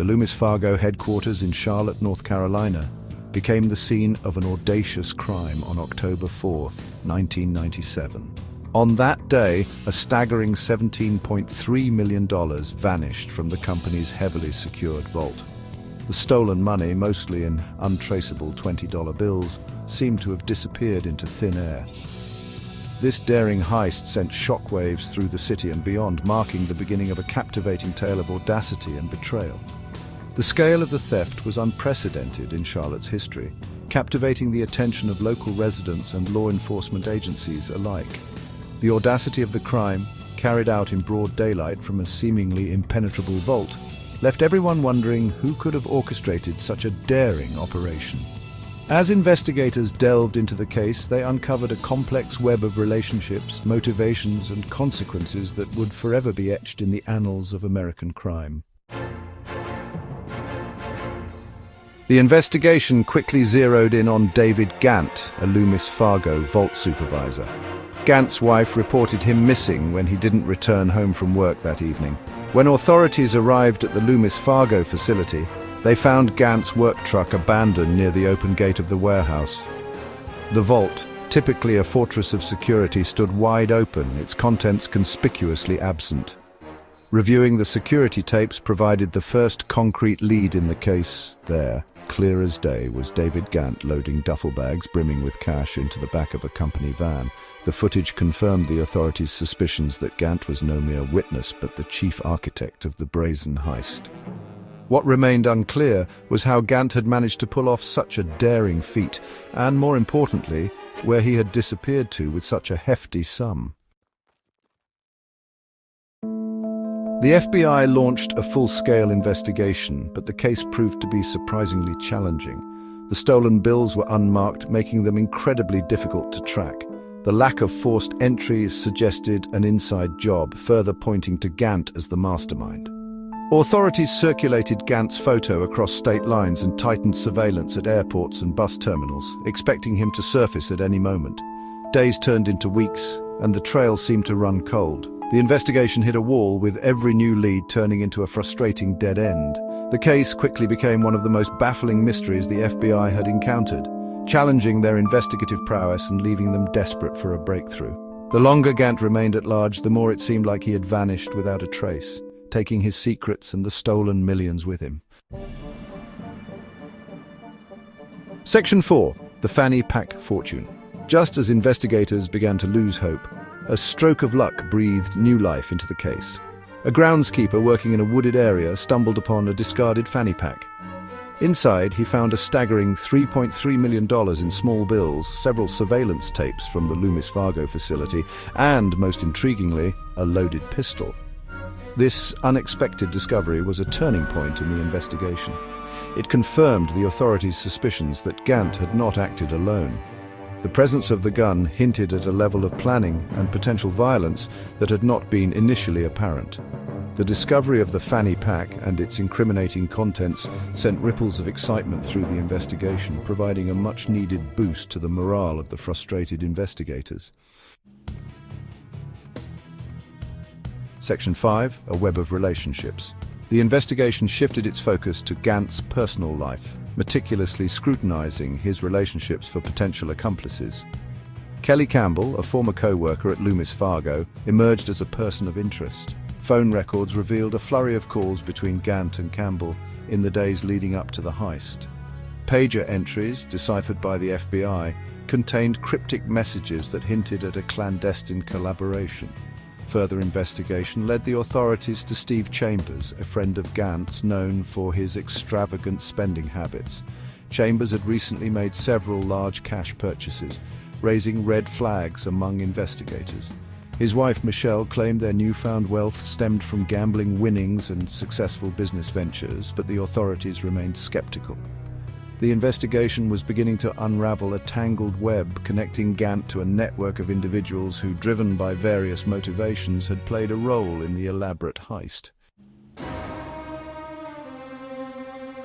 The Loomis Fargo headquarters in Charlotte, North Carolina, became the scene of an audacious crime on October 4, 1997. On that day, a staggering $17.3 million vanished from the company's heavily secured vault. The stolen money, mostly in untraceable $20 bills, seemed to have disappeared into thin air. This daring heist sent shockwaves through the city and beyond, marking the beginning of a captivating tale of audacity and betrayal. The scale of the theft was unprecedented in Charlotte's history, captivating the attention of local residents and law enforcement agencies alike. The audacity of the crime, carried out in broad daylight from a seemingly impenetrable vault, left everyone wondering who could have orchestrated such a daring operation. As investigators delved into the case, they uncovered a complex web of relationships, motivations, and consequences that would forever be etched in the annals of American crime. The investigation quickly zeroed in on David Gant, a Loomis Fargo vault supervisor. Gant's wife reported him missing when he didn't return home from work that evening. When authorities arrived at the Loomis Fargo facility, they found Gant's work truck abandoned near the open gate of the warehouse. The vault, typically a fortress of security, stood wide open, its contents conspicuously absent. Reviewing the security tapes provided the first concrete lead in the case. There, clear as day, was David Gant loading duffel bags brimming with cash into the back of a company van. The footage confirmed the authorities' suspicions that Gant was no mere witness but the chief architect of the brazen heist. What remained unclear was how Gant had managed to pull off such a daring feat, and more importantly, where he had disappeared to with such a hefty sum. The FBI launched a full-scale investigation, but the case proved to be surprisingly challenging. The stolen bills were unmarked, making them incredibly difficult to track. The lack of forced entry suggested an inside job, further pointing to Gant as the mastermind. Authorities circulated Gant's photo across state lines and tightened surveillance at airports and bus terminals, expecting him to surface at any moment. Days turned into weeks, and the trail seemed to run cold. The investigation hit a wall, with every new lead turning into a frustrating dead end. The case quickly became one of the most baffling mysteries the FBI had encountered, challenging their investigative prowess and leaving them desperate for a breakthrough. The longer Gant remained at large, the more it seemed like he had vanished without a trace, taking his secrets and the stolen millions with him. Section 4. The Fanny Pack Fortune. Just as investigators began to lose hope, a stroke of luck breathed new life into the case. A groundskeeper working in a wooded area stumbled upon a discarded fanny pack. Inside, he found a staggering $3.3 million in small bills, several surveillance tapes from the Loomis Fargo facility, and, most intriguingly, a loaded pistol. This unexpected discovery was a turning point in the investigation. It confirmed the authorities' suspicions that Gant had not acted alone. The presence of the gun hinted at a level of planning and potential violence that had not been initially apparent. The discovery of the fanny pack and its incriminating contents sent ripples of excitement through the investigation, providing a much-needed boost to the morale of the frustrated investigators. Section 5. A web of relationships. The investigation shifted its focus to Gant's personal life, meticulously scrutinizing his relationships for potential accomplices. Kelly Campbell, a former co-worker at Loomis Fargo, emerged as a person of interest. Phone records revealed a flurry of calls between Gant and Campbell in the days leading up to the heist. Pager entries, deciphered by the FBI, contained cryptic messages that hinted at a clandestine collaboration. Further investigation led the authorities to Steve Chambers, a friend of Gant's known for his extravagant spending habits. Chambers had recently made several large cash purchases, raising red flags among investigators. His wife Michelle claimed their newfound wealth stemmed from gambling winnings and successful business ventures, but the authorities remained skeptical. The investigation was beginning to unravel a tangled web connecting Gant to a network of individuals who, driven by various motivations, had played a role in the elaborate heist.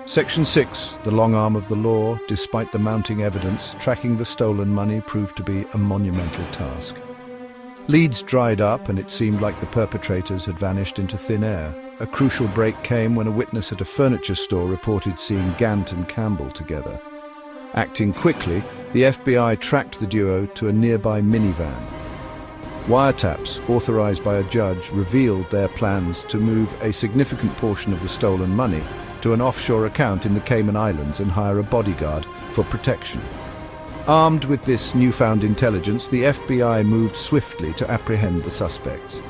Section 6. The long arm of the law. Despite the mounting evidence, tracking the stolen money proved to be a monumental task. Leads dried up, and it seemed like the perpetrators had vanished into thin air. A crucial break came when a witness at a furniture store reported seeing Gant and Campbell together. Acting quickly, the FBI tracked the duo to a nearby minivan. Wiretaps, authorized by a judge, revealed their plans to move a significant portion of the stolen money to an offshore account in the Cayman Islands and hire a bodyguard for protection. Armed with this newfound intelligence, the FBI moved swiftly to apprehend the suspects.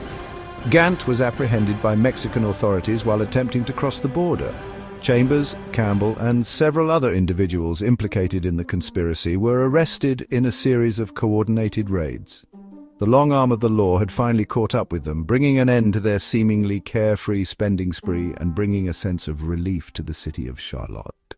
Gant was apprehended by Mexican authorities while attempting to cross the border. Chambers, Campbell, and several other individuals implicated in the conspiracy were arrested in a series of coordinated raids. The long arm of the law had finally caught up with them, bringing an end to their seemingly carefree spending spree and bringing a sense of relief to the city of Charlotte.